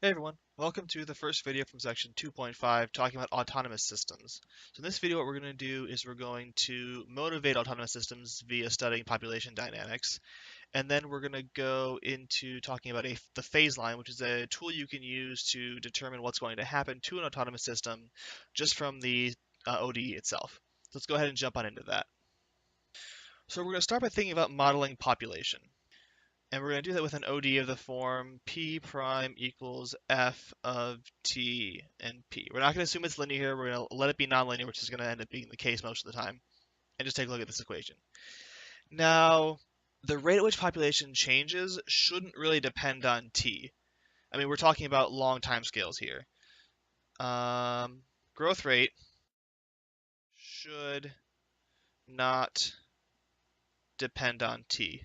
Hey everyone, welcome to the first video from section 2.5 talking about autonomous systems. So in this video what we're going to do is we're going to motivate autonomous systems via studying population dynamics, and then we're going to go into talking about the phase line, which is a tool you can use to determine what's going to happen to an autonomous system just from the ODE itself. So let's go ahead and jump on into that. So we're going to start by thinking about modeling population. And we're going to do that with an ODE of the form p prime equals f of t and p. We're not going to assume it's linear here. We're going to let it be nonlinear, which is going to end up being the case most of the time. And just take a look at this equation. Now, the rate at which population changes shouldn't really depend on t. I mean, we're talking about long time scales here. Growth rate should not depend on t.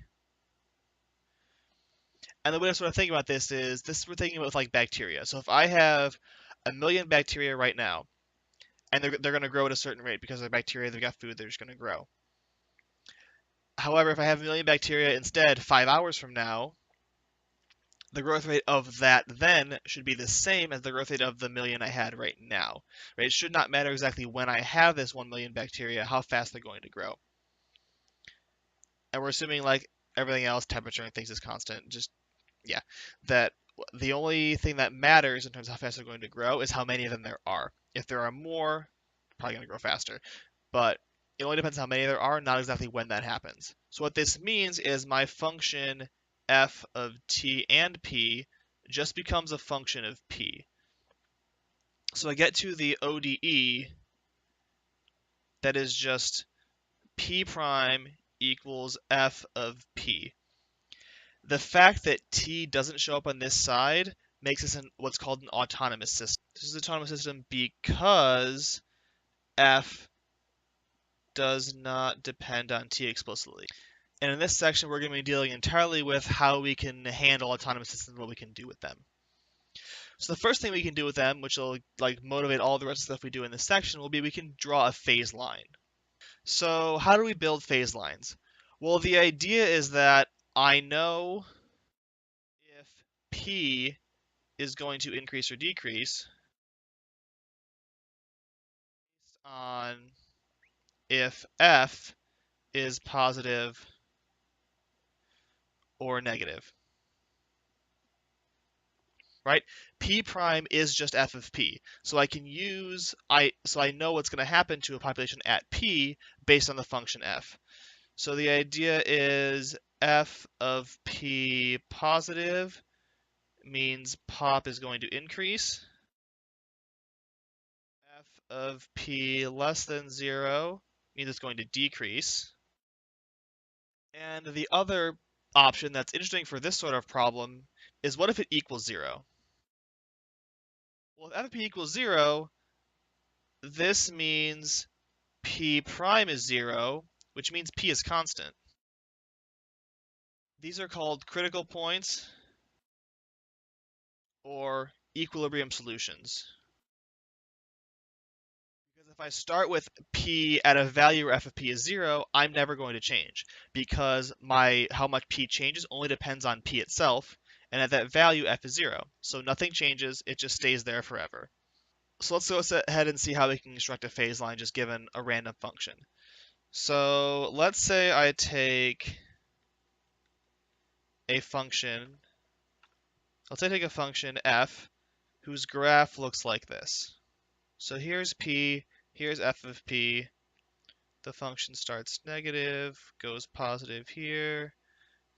And the way to sort of think about this is we're thinking about with like bacteria. So if I have a million bacteria right now, and they're going to grow at a certain rate because they're bacteria, they've got food, they're just going to grow. However, if I have a million bacteria instead 5 hours from now, the growth rate of that then should be the same as the growth rate of the million I had right now. Right? It should not matter exactly when I have this 1 million bacteria, how fast they're going to grow. And we're assuming like everything else, temperature and things is constant. Just, yeah, that the only thing that matters in terms of how fast they're going to grow is how many of them there are. If there are more, probably going to grow faster. But it only depends how many there are, not exactly when that happens. So what this means is my function f of t and p just becomes a function of p. So I get to the ODE that is just p prime equals f of p. The fact that t doesn't show up on this side makes this what's called an autonomous system. This is an autonomous system because f does not depend on t explicitly. And in this section, we're going to be dealing entirely with how we can handle autonomous systems and what we can do with them. So the first thing we can do with them, which will like motivate all the rest of the stuff we do in this section, will be we can draw a phase line. So how do we build phase lines? Well, the idea is that I know if p is going to increase or decrease based on if f is positive or negative. Right? P prime is just f of p. So I can use, so I know what's going to happen to a population at p based on the function f. So the idea is f of p positive means pop is going to increase. F of p less than 0 means it's going to decrease. And the other option that's interesting for this sort of problem is what if it equals 0? Well, if f of p equals 0, this means p prime is 0, which means p is constant. These are called critical points or equilibrium solutions. Because if I start with p at a value where f of p is 0, I'm never going to change because how much p changes only depends on p itself, and at that value f is 0. So nothing changes, it just stays there forever. So let's go ahead and see how we can construct a phase line just given a random function. So let's say I take a function, let's say I take a function f whose graph looks like this. So here's p, here's f of p. The function starts negative, goes positive here,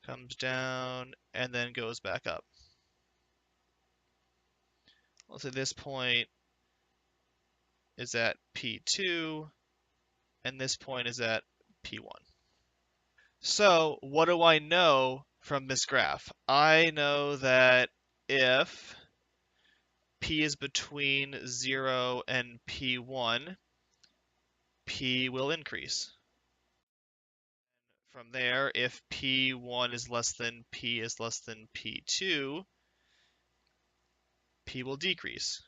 comes down, and then goes back up. Let's say this point is at p2, and this point is at p1. So what do I know from this graph? I know that if p is between 0 and p1, p will increase. From there, if p1 is less than p is less than p2, p will decrease.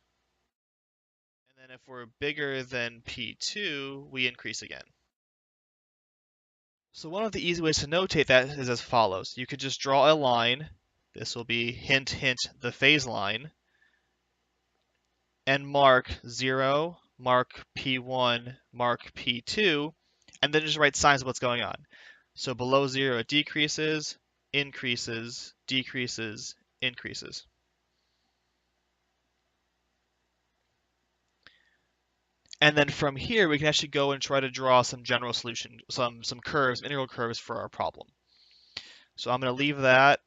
And then if we're bigger than p2, we increase again. So one of the easy ways to notate that is as follows. You could just draw a line. This will be hint, hint, the phase line. and mark 0, mark P1, mark P2, and then just write signs of what's going on. So below 0 it decreases, increases, decreases, increases. And then from here we can actually go and try to draw some general solution, some curves, integral curves for our problem. So I'm going to leave that.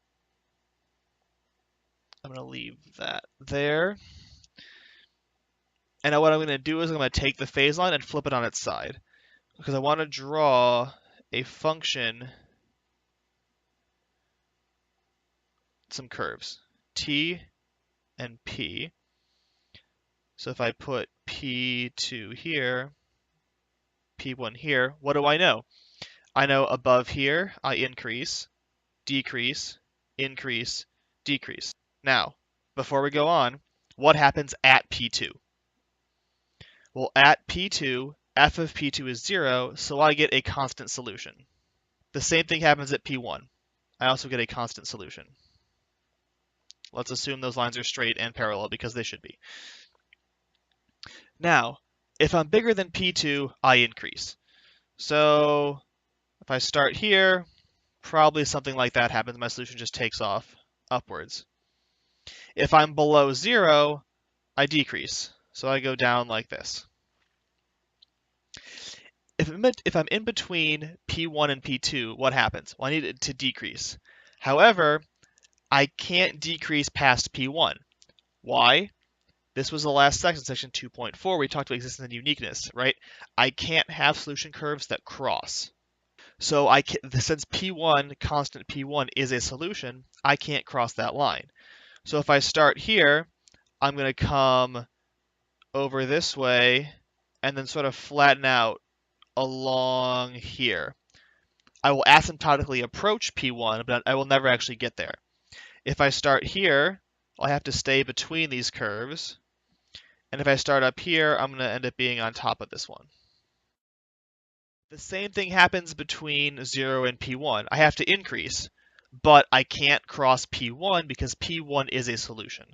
I'm going to leave that there. And now what I'm going to do is I'm going to take the phase line and flip it on its side, because I want to draw a function, some curves, t and p. So if I put p2 here, p1 here, what do I know? I know above here I increase, decrease, increase, decrease. Now, before we go on, what happens at p2? Well, at p2, f of p2 is 0, so I get a constant solution. The same thing happens at p1. I also get a constant solution. Let's assume those lines are straight and parallel because they should be. Now, if I'm bigger than p2, I increase. So if I start here, probably something like that happens. My solution just takes off upwards. If I'm below 0, I decrease. So I go down like this. If I'm in between P1 and P2, what happens? Well, I need it to decrease. However, I can't decrease past P1. Why? This was the last section, section 2.4. We talked about existence and uniqueness, right? I can't have solution curves that cross. So since P1, constant P1 is a solution, I can't cross that line. So if I start here, I'm going to come over this way and then sort of flatten out along here. I will asymptotically approach P1, but I will never actually get there. If I start here, I have to stay between these curves. And if I start up here, I'm going to end up being on top of this one. The same thing happens between 0 and P1. I have to increase, but I can't cross P1 because P1 is a solution.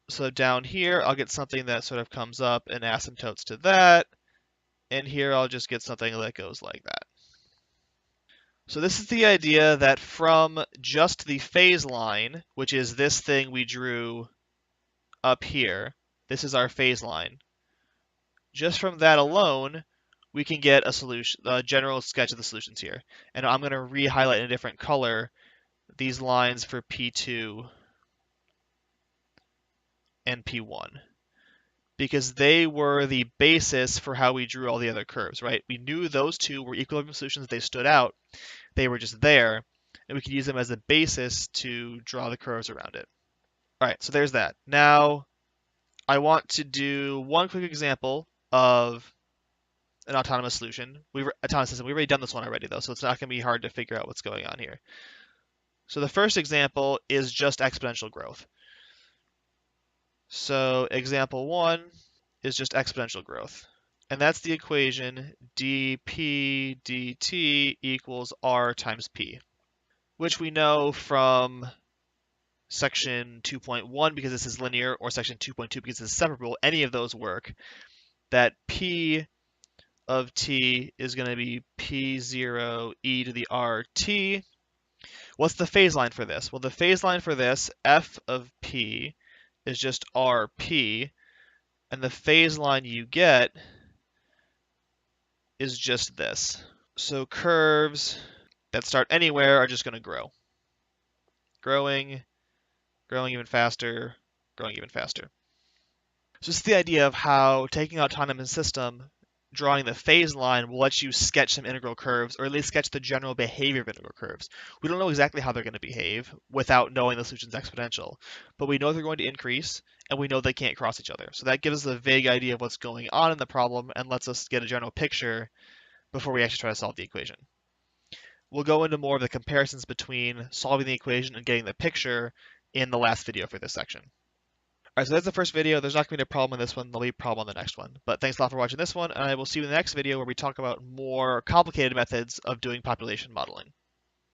So down here, I'll get something that sort of comes up and asymptotes to that. And here I'll just get something that goes like that. So this is the idea that from just the phase line, which is this thing we drew up here, this is our phase line. Just from that alone, we can get a solution, a general sketch of the solutions here. And I'm going to re-highlight in a different color these lines for P2 and P1, because they were the basis for how we drew all the other curves, right? We knew those two were equilibrium solutions, they stood out, they were just there, and we could use them as a basis to draw the curves around it. All right, so there's that. Now, I want to do one quick example of an autonomous solution. Autonomous system. We've already done this one already, though, so it's not going to be hard to figure out what's going on here. So the first example is just exponential growth. So example 1 is just exponential growth. And that's the equation dp dt equals r times p, which we know from section 2.1 because this is linear, or section 2.2 because this is separable. Any of those work. That p of t is going to be p0 e to the rt. What's the phase line for this? Well, the phase line for this, f of p, is just rp, and the phase line you get is just this. So curves that start anywhere are just going to grow. Growing, growing even faster, growing even faster. So this is the idea of how taking an autonomous system, drawing the phase line, will let you sketch some integral curves, or at least sketch the general behavior of integral curves. We don't know exactly how they're going to behave without knowing the solution's exponential, but we know they're going to increase, and we know they can't cross each other. So that gives us a vague idea of what's going on in the problem and lets us get a general picture before we actually try to solve the equation. We'll go into more of the comparisons between solving the equation and getting the picture in the last video for this section. Alright, so that's the first video. There's not going to be a problem in this one. There'll be a problem on the next one. But thanks a lot for watching this one, and I will see you in the next video where we talk about more complicated methods of doing population modeling.